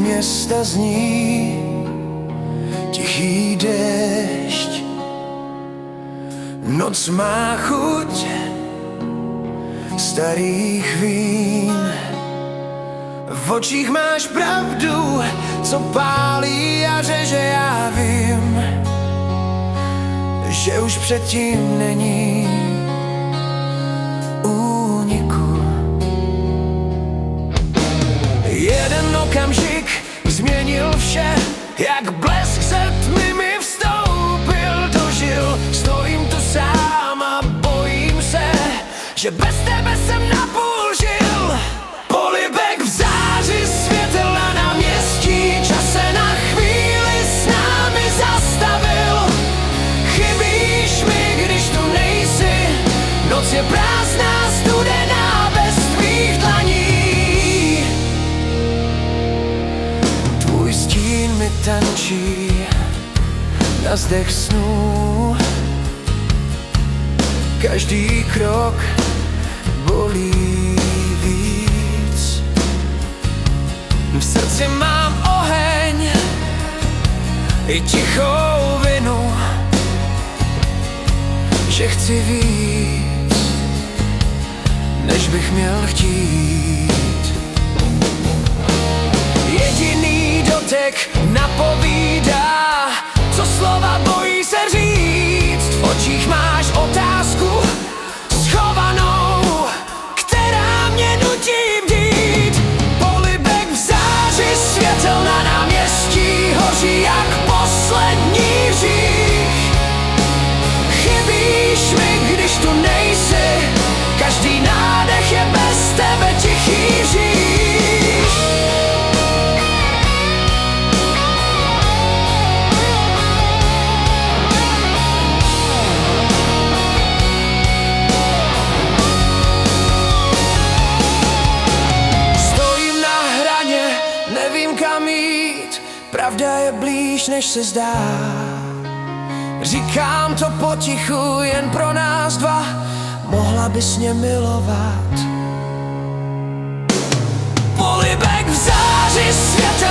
města zní tichý déšť. Noc má chuť starých vín, v očích máš pravdu, co pálí a že já vím, že už předtím není úniku. Jeden okamžik změnil vše, jak blesk se tmy mi vstoupil do žil. Stojím tu sám a bojím se, že bez tebe jsem napůl žil. Polibek v záři světel na náměstí, čas se na chvíli s námi zastavil. Chybíš mi, když tu nejsi, noc je prázdná, studená bez tvých dlaní. Tvůj stín mi tančí na zdech snů, každý krok bolí víc. V srdci mám oheň i tichou vinu, že chci víc, než bych měl chtít. Jediný dotek napovídá, co slova bojí se říct. V očích máš otázku schovanou, která mě nutí bdít. Polibek v záři světel na náměstí hoří jak poslední hřích. Chybíš mi, když tu nejsi, každý nádech je bez tebe tichý říš. Stojím na hraně, nevím kam jít, pravda je blíž, než se zdá. Říkám to potichu, jen pro nás dva, mohla bys mě milovat. Polibek v záři světel